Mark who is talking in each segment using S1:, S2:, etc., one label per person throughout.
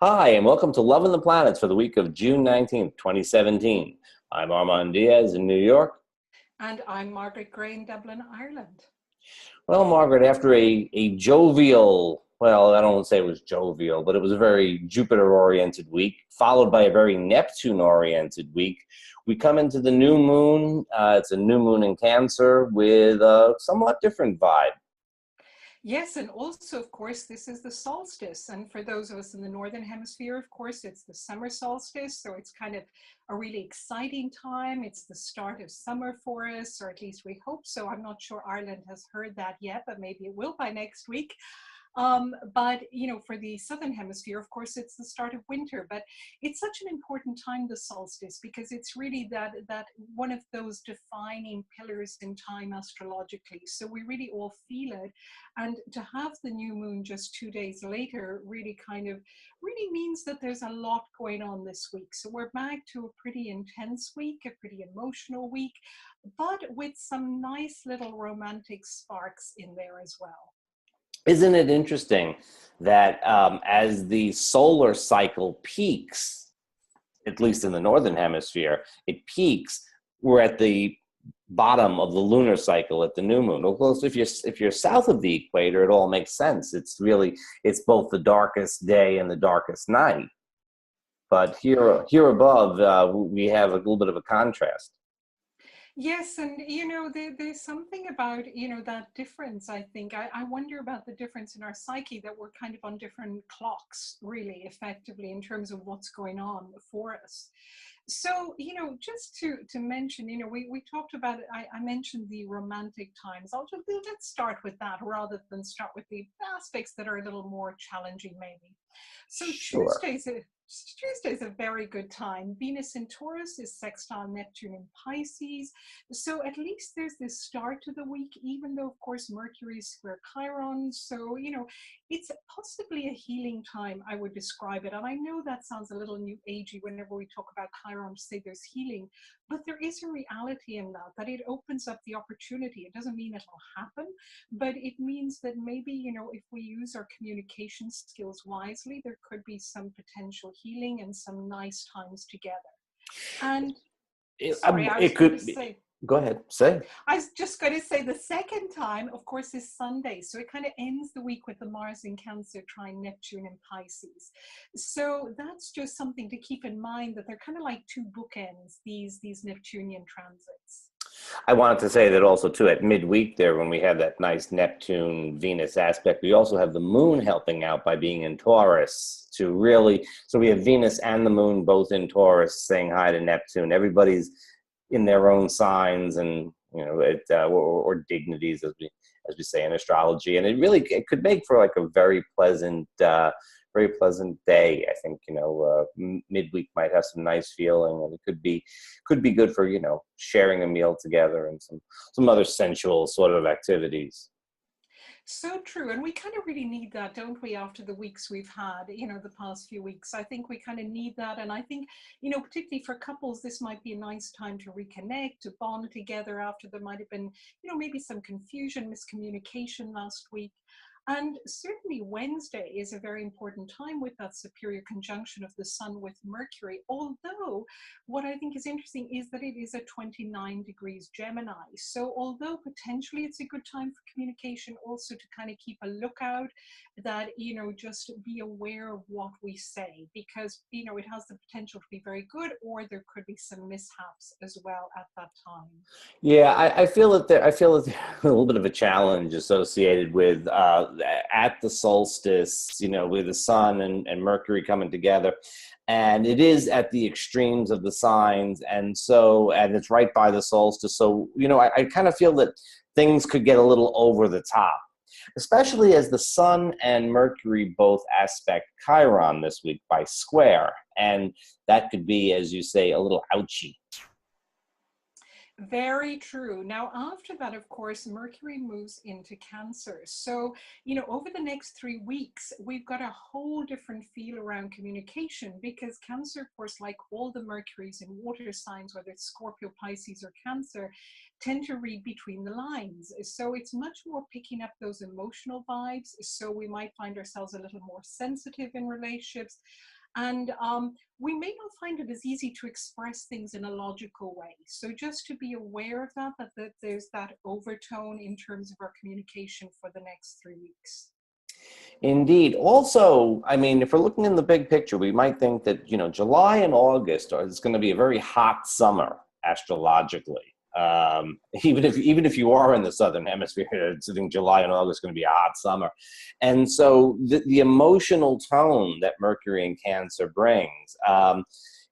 S1: Hi, and welcome to Love and the Planets for the week of June 19th, 2017. I'm Armand Diaz in New York.
S2: And I'm Margaret Gray in Dublin, Ireland.
S1: Well, Margaret, after a jovial, well, I don't want to say it was jovial, but it was a very Jupiter-oriented week, followed by a very Neptune-oriented week, we come into the new moon. It's a new moon in Cancer with a somewhat different vibe.
S2: Yes, and also, of course, this is the solstice. And for those of us in the Northern Hemisphere, of course, it's the summer solstice. So it's kind of a really exciting time. It's the start of summer for us, or at least we hope so. I'm not sure Ireland has heard that yet, but maybe it will by next week. But for the Southern Hemisphere, of course, it's the start of winter. But it's such an important time, the solstice, because it's really that one of those defining pillars in time astrologically. So we really all feel it. And to have the new moon just 2 days later really means that there's a lot going on this week. So we're back to a pretty intense week, a pretty emotional week, but with some nice little romantic sparks in there as well.
S1: Isn't it interesting that as the solar cycle peaks, at least in the Northern Hemisphere, it peaks, we're at the bottom of the lunar cycle at the new moon. Well, if you're south of the equator, it all makes sense. It's both the darkest day and the darkest night. But here above, we have a little bit of a contrast.
S2: Yes, and there's something about that difference. I think I wonder about the difference in our psyche, that we're kind of on different clocks, really, effectively, in terms of what's going on for us. So, just to mention, we talked about it. I mentioned the romantic times. Let's start with that rather than start with the aspects that are a little more challenging, maybe. So
S1: Sure.
S2: Tuesday's a very good time. Venus in Taurus is sextile Neptune in Pisces. So at least there's this start to the week, even though, of course, Mercury is square Chiron. So, it's possibly a healing time, I would describe it. And I know that sounds a little new agey whenever we talk about Chiron to say there's healing, but there is a reality in that it opens up the opportunity. It doesn't mean it'll happen, but it means that maybe, if we use our communication skills wisely, there could be some potential healing and some nice times together. And sorry, I was
S1: It
S2: going to
S1: could be.
S2: say,
S1: Go ahead, say.
S2: I was just going to say the second time, of course, is Sunday. So it kind of ends the week with the Mars in Cancer trine Neptune in Pisces. So that's just something to keep in mind, that they're kind of like two bookends, these Neptunian transits.
S1: I wanted to say that also too at midweek there, when we have that nice Neptune Venus aspect, we also have the moon helping out by being in Taurus to really. So we have Venus and the moon both in Taurus saying hi to Neptune. Everybody's in their own signs, and or dignities, as we say in astrology, and it could make for like a very pleasant day. I think midweek might have some nice feeling, and it could be good for sharing a meal together and some other sensual sort of activities.
S2: So true. And we kind of really need that, don't we, after the weeks we've had, the past few weeks. I think we kind of need that. And I think, particularly for couples, this might be a nice time to reconnect, to bond together after there might have been, maybe some confusion, miscommunication last week. And certainly Wednesday is a very important time with that superior conjunction of the Sun with Mercury. Although what I think is interesting is that it is at 29 degrees Gemini. So although potentially it's a good time for communication, also to kind of keep a lookout, that, just be aware of what we say, because, it has the potential to be very good, or there could be some mishaps as well at that time.
S1: Yeah, I feel that there's a little bit of a challenge associated with at the solstice, with the Sun and Mercury coming together, and it is at the extremes of the signs, and it's right by the solstice. So I kind of feel that things could get a little over the top, especially as the Sun and Mercury both aspect Chiron this week by square, and that could be, as you say, a little ouchy.
S2: Very true. Now, after that, of course, Mercury moves into Cancer. So, over the next 3 weeks, we've got a whole different feel around communication, because Cancer, of course, like all the Mercuries in water signs, whether it's Scorpio, Pisces, or Cancer, tend to read between the lines. So it's much more picking up those emotional vibes. So we might find ourselves a little more sensitive in relationships. And we may not find it as easy to express things in a logical way. So just to be aware of that there's that overtone in terms of our communication for the next 3 weeks.
S1: Indeed. Also, I mean, if we're looking in the big picture, we might think that, July and August is going to be a very hot summer astrologically. Even if you are in the Southern Hemisphere, I think July and August is going to be a hot summer. And so the emotional tone that Mercury in Cancer brings,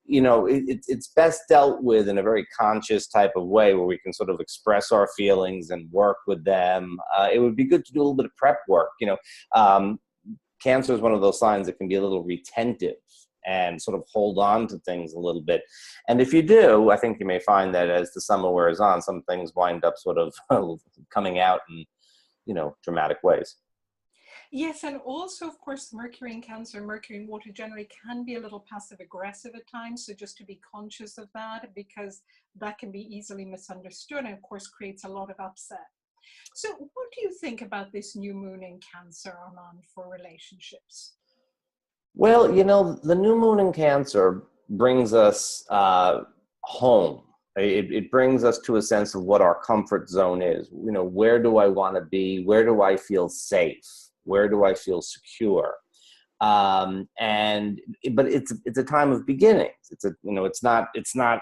S1: it's best dealt with in a very conscious type of way where we can sort of express our feelings and work with them. It would be good to do a little bit of prep work. Cancer is one of those signs that can be a little retentive and sort of hold on to things a little bit. And if you do, I think you may find that as the summer wears on, some things wind up sort of coming out in, dramatic ways.
S2: Yes, and also, of course, Mercury in Cancer, Mercury in Water generally can be a little passive aggressive at times. So just to be conscious of that, because that can be easily misunderstood and, of course, creates a lot of upset. So what do you think about this new moon in Cancer, Armand, for relationships?
S1: Well, the new moon in Cancer brings us home. It brings us to a sense of what our comfort zone is. Where do I want to be? Where do I feel safe? Where do I feel secure? But it's a time of beginnings. It's not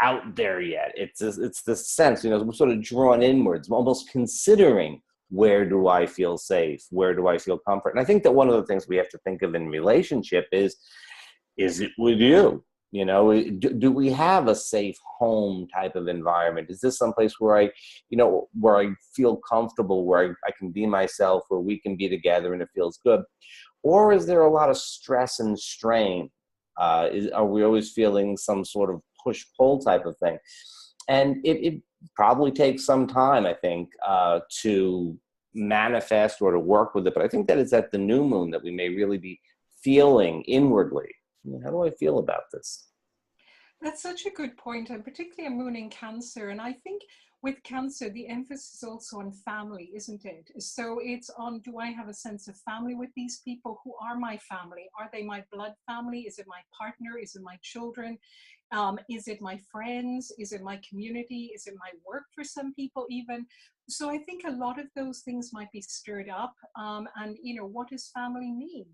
S1: out there yet. It's the sense, we're sort of drawn inwards, almost considering, where do I feel safe? Where do I feel comfort? And I think that one of the things we have to think of in relationship is it with you? Do we have a safe home type of environment? Is this someplace where I feel comfortable, where I can be myself, where we can be together and it feels good? Or is there a lot of stress and strain? Are we always feeling some sort of push-pull type of thing? And it probably takes some time, I think, to manifest or to work with it. But I think that it's at the new moon that we may really be feeling inwardly, how do I feel about this?
S2: That's such a good point, and particularly a moon in Cancer. And I think with Cancer, the emphasis is also on family, isn't it? So it's on, do I have a sense of family with these people? Who are my family? Are they my blood family? Is it my partner? Is it my children? Is it my friends? Is it my community? Is it my work for some people even? So I think a lot of those things might be stirred up. And, what does family mean?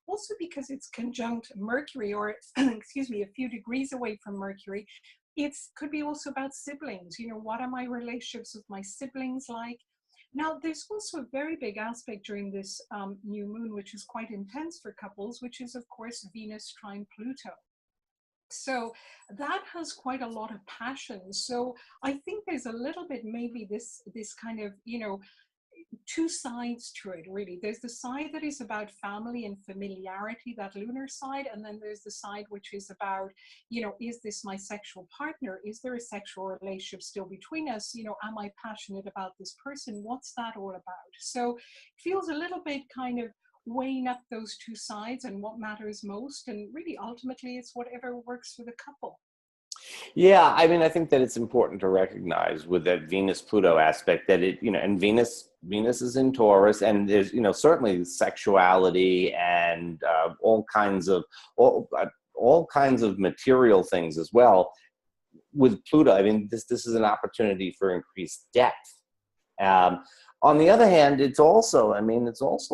S2: Also because it's conjunct Mercury, or excuse me, a few degrees away from Mercury, it could be also about siblings. What are my relationships with my siblings like? Now, there's also a very big aspect during this new moon, which is quite intense for couples, which is, of course, Venus trine Pluto. So that has quite a lot of passion. So I think there's a little bit maybe this kind of, two sides to it, really. There's the side that is about family and familiarity, that lunar side, and then there's the side which is about, is this my sexual partner? Is there a sexual relationship still between us? Am I passionate about this person? What's that all about? So it feels a little bit kind of weighing up those two sides and what matters most, and really ultimately it's whatever works for the couple.
S1: Yeah, I mean, I think that it's important to recognize with that Venus Pluto aspect that and Venus is in Taurus, and there's, certainly sexuality and all kinds of material things as well. With Pluto, I mean, this is an opportunity for increased depth. On the other hand, it's also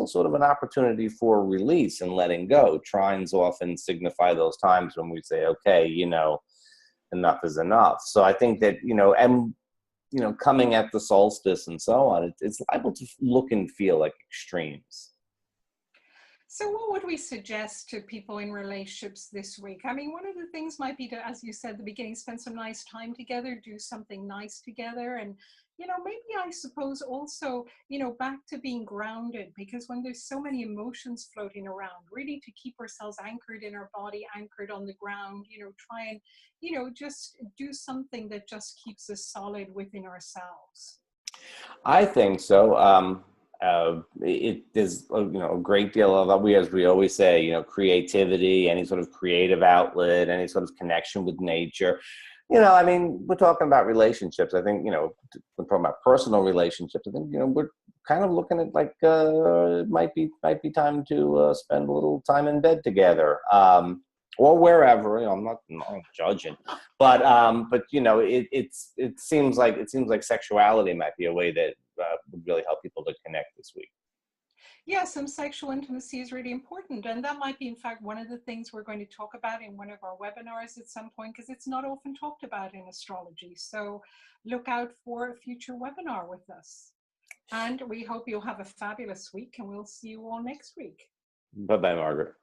S1: sort of an opportunity for release and letting go. Trines often signify those times when we say, okay, enough is enough. So I think that, coming at the solstice and so on, it's liable to look and feel like extremes.
S2: So what would we suggest to people in relationships this week? I mean, one of the things might be to, as you said at the beginning, spend some nice time together, do something nice together. And, maybe I suppose also, back to being grounded, because when there's so many emotions floating around, really to keep ourselves anchored in our body, anchored on the ground, try and, just do something that just keeps us solid within ourselves.
S1: I think so. There's a great deal of, as we always say, creativity, any sort of creative outlet, any sort of connection with nature. I mean, we're talking about relationships. I think, we're talking about personal relationships. I think, we're kind of looking at like it might be time to spend a little time in bed together, or wherever. I'm not judging, but it seems like sexuality might be a way that would really help people to connect this week.
S2: Yeah, some sexual intimacy is really important. And that might be, in fact, one of the things we're going to talk about in one of our webinars at some point, because it's not often talked about in astrology. So look out for a future webinar with us. And we hope you'll have a fabulous week, and we'll see you all next week.
S1: Bye bye, Margaret.